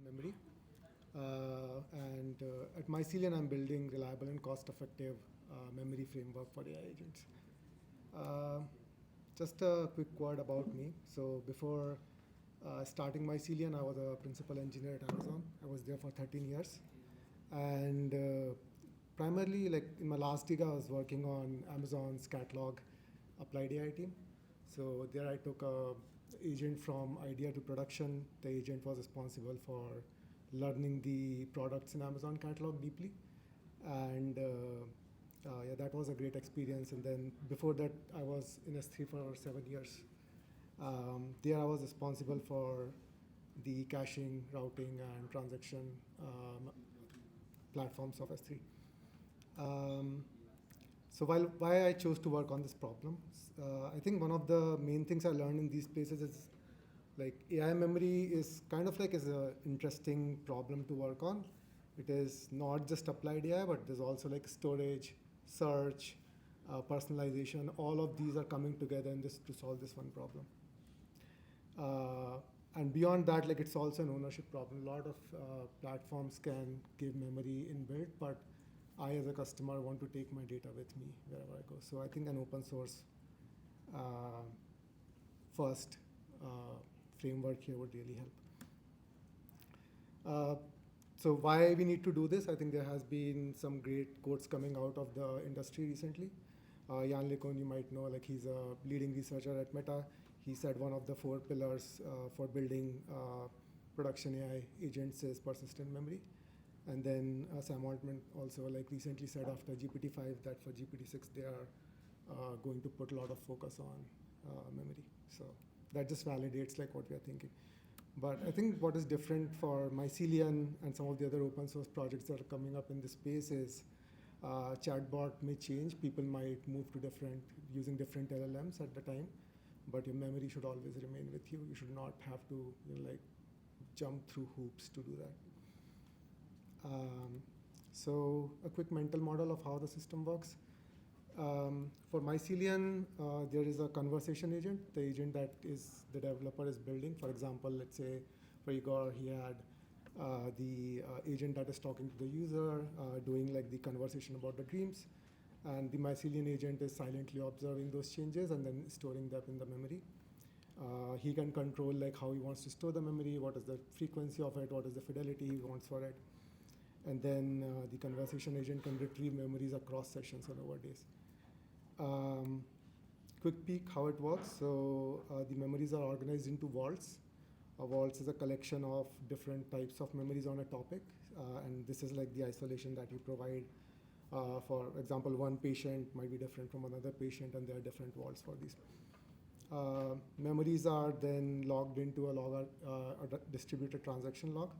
memory. And at Mycelian, I'm building reliable and cost-effective memory framework for AI agents. Uh, just a quick word about me. So before starting Mycelian, I was a principal engineer at Amazon. I was there for 13 years. And primarily, like in my last gig, I was working on Amazon's catalog applied AI team. So there I took a agent from idea to production. The agent was responsible for learning the products in Amazon catalog deeply. And yeah, that was a great experience. And then before that, I was in S3 for 7 years. There I was responsible for the caching, routing, and transaction platforms of S3. Um, so why I chose to work on this problem, I think one of the main things I learned in these places is like AI memory is kind of like is an interesting problem to work on. It is not just applied AI, but there's also like storage, search, personalization. All of these are coming together in this to solve this one problem. And beyond that, like it's also an ownership problem. A lot of platforms can give memory inbuilt, but I, as a customer, want to take my data with me wherever I go. So I think an open source first framework here would really help. So why we need to do this? I think there has been some great quotes coming out of the industry recently. Jan LeCun, you might know, like he's a leading researcher at Meta. He said one of the 4 pillars for building production AI agents is persistent memory. And then Sam Altman also like recently said after GPT-5 that for GPT-6 they are going to put a lot of focus on memory. So that just validates like what we are thinking. But I think what is different for Mycelian and some of the other open source projects that are coming up in this space is chatbot may change. People might move to using different LLMs at the time, but your memory should always remain with you. You should not have to like jump through hoops to do that. So a quick mental model of how the system works. For Mycelian, there is a conversation agent, the agent that is the developer is building. For example, let's say for Igor, he had the agent that is talking to the user, doing like the conversation about the dreams. And the Mycelian agent is silently observing those changes and then storing them in the memory. He can control like how he wants to store the memory, what is the frequency of it, what is the fidelity he wants for it. And then the conversation agent can retrieve memories across sessions and over days. Quick peek how it works. So the memories are organized into vaults. A vault is a collection of different types of memories on a topic. And this is like the isolation that you provide. For example, one patient might be different from another patient, and there are different vaults for these. Memories are then logged into a distributed transaction log.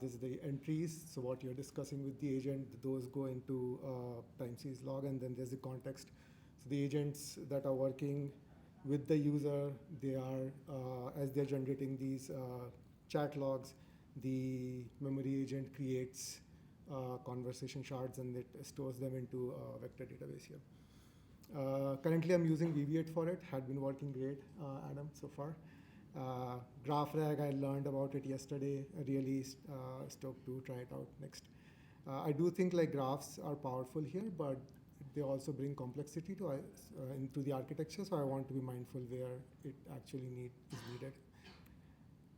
This is the entries, so what you're discussing with the agent, those go into time series log, and then there's the context. So the agents that are working with the user, they are, as they're generating these chat logs, the memory agent creates conversation shards and it stores them into a vector database here. Currently I'm using VV8 for it, had been working great, Adam, so far. GraphRag, I learned about it yesterday. Really stoked to try it out next. I do think like graphs are powerful here, but they also bring complexity into the architecture. So I want to be mindful where it actually is needed.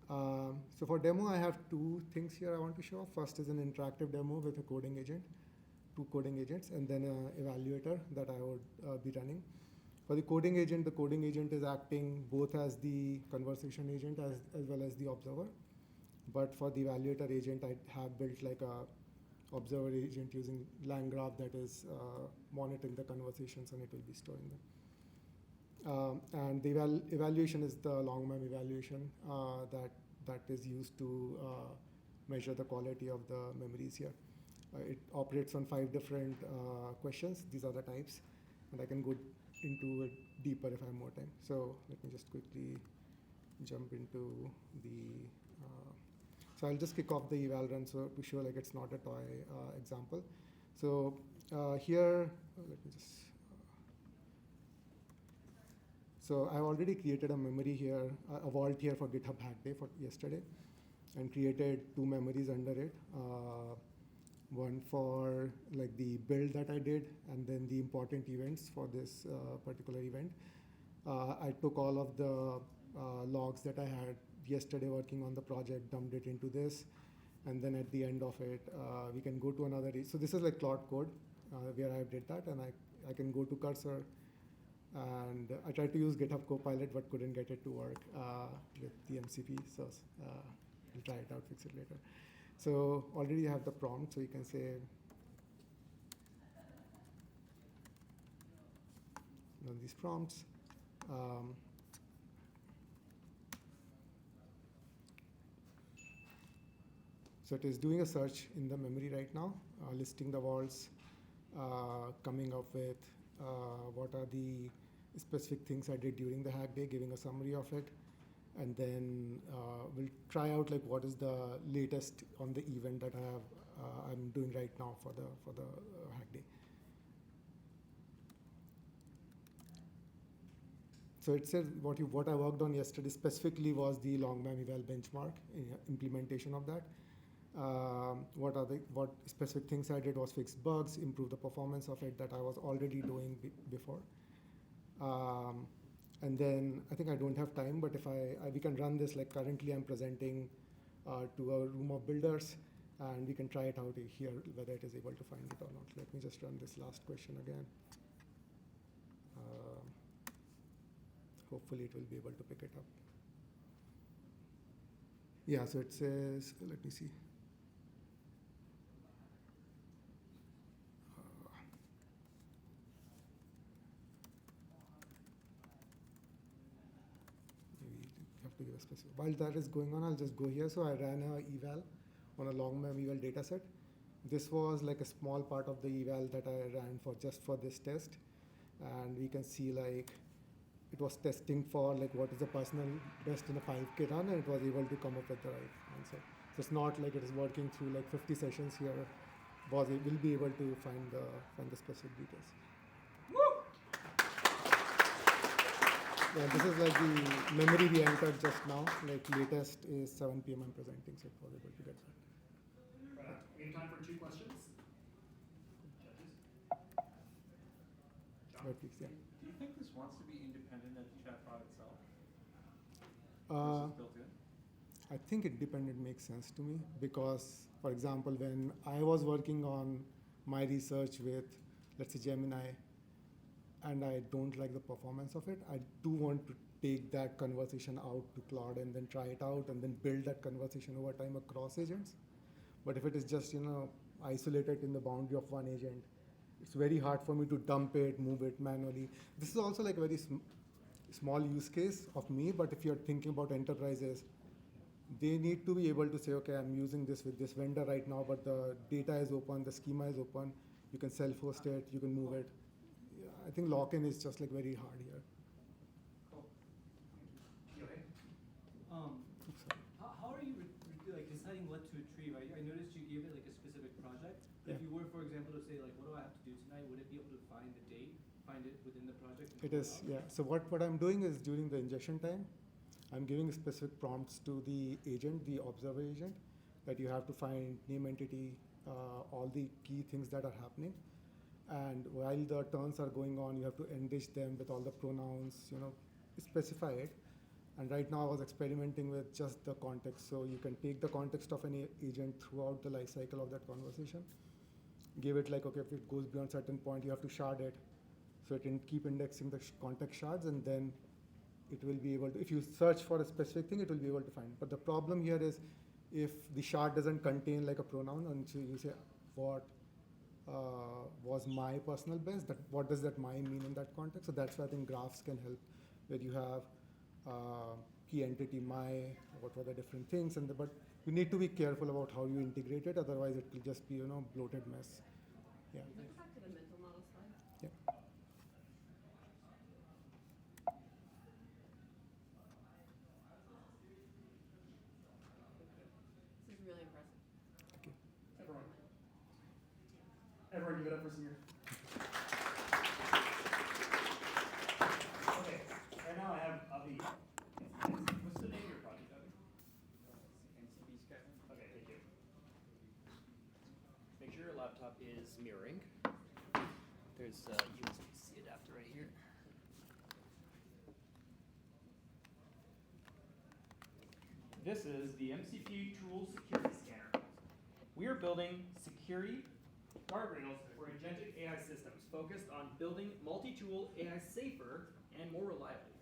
So for demo, I have 2 things here I want to show off. First is an interactive demo with a coding agent, 2 coding agents, and then an evaluator that I would be running. For the coding agent is acting both as the conversation agent as well as the observer. But for the evaluator agent, I have built like a observer agent using LangGraph that is monitoring the conversations and it will be storing them. And the evaluation is the long mem evaluation that is used to measure the quality of the memories here. It operates on 5 different questions. These are the types, and I can go into it deeper if I have more time. So let me just quickly jump into the, so I'll just kick off the eval run so to show like it's not a toy example. So here, let me just, so I've already created a memory here, a vault here for GitHub Hack Day for yesterday. and created two memories under it. One for like the build that I did, and then the important events for this particular event. I took all of the logs that I had yesterday working on the project, dumped it into this, and then at the end of it, we can go to another. So this is like Claude Code, where I did that, and I can go to cursor, and I tried to use GitHub Copilot, but couldn't get it to work with the MCP. So we'll try it out, fix it later. So already you have the prompt, so you can say, run these prompts. So it is doing a search in the memory right now, listing the vaults, coming up with what are the specific things I did during the hack day, giving a summary of it, and then we'll try out like what is the latest on the event that I'm doing right now for the hack day. So it says what I worked on yesterday specifically was the long mem eval benchmark implementation of that. What specific things I did was fix bugs, improve the performance of it that I was already doing before. And then I think I don't have time, but if we can run this, like currently I'm presenting to a room of builders, and we can try it out here, whether it is able to find it or not. Let me just run this last question again. Hopefully it will be able to pick it up. Yeah, so it says, let me see. Maybe you have to give a specific. While that is going on, I'll just go here. So I ran a eval on a long mem eval data set. This was like a small part of the eval that I ran just for this test. And we can see like it was testing for like what is the personal best in a 5K run, and it was able to come up with the right answer. So it's not like it is working through like 50 sessions here. It will be able to find the specific details. Woo! Yeah, this is like the memory we entered just now. Like latest is 7 p.m. I'm presenting, so it was able to get that. Right. We have time for 2 questions. Judges? John? Yeah. Do you think this wants to be independent of the chatbot itself? Built in? I think independent makes sense to me because, for example, when I was working on my research with, let's say, Gemini, and I don't like the performance of it, I do want to take that conversation out to Claude and then try it out and then build that conversation over time across agents. But if it is just, isolated in the boundary of one agent, it's very hard for me to dump it, move it manually. This is also like a very small use case of me, but if you're thinking about enterprises, they need to be able to say, okay, I'm using this with this vendor right now, but the data is open, the schema is open, you can self-host it, you can move it. Yeah, I think lock-in is just like very hard here. Cool. Go ahead. How are you like deciding what to retrieve? I noticed you gave it like a specific project. But if you were, for example, to say like, what do I have to do tonight? Would it be able to find the date, find it within the project? It is, yeah. So what I'm doing is during the ingestion time, I'm giving specific prompts to the agent, the observer agent, that you have to find name entity, all the key things that are happening. And while the turns are going on, you have to enrich them with all the pronouns, specify it. And right now I was experimenting with just the context. So you can take the context of any agent throughout the life cycle of that conversation. Give it like, okay, if it goes beyond a certain point, you have to shard it. So it can keep indexing the context shards, and then it will be able to, if you search for a specific thing, it will be able to find. But the problem here is if the shard doesn't contain like a pronoun, and so you say, what was my personal best, what does that my mean in that context? So that's why I think graphs can help, where you have key entity my, what were the different things, but you need to be careful about how you integrate it, otherwise it will just be, bloated mess. Yeah. Can you go back to the mental model slide? Yeah. This is really impressive. Okay. Everyone give it up for Samir. Okay, right now I have Avi. What's the name of your project, Avi? MCP laptop is mirroring. There's a USB-C adapter right here. This is the MCP Tool Security Scanner. We are building security guardrails for agentic AI systems focused on building multi-tool AI safer and more reliably.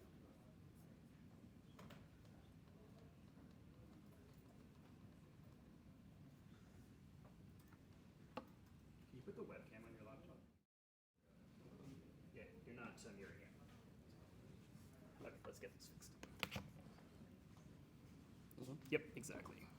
Can you put the webcam on your laptop? Yeah, you're not mirroring it. Okay, let's get this fixed. Yep, exactly.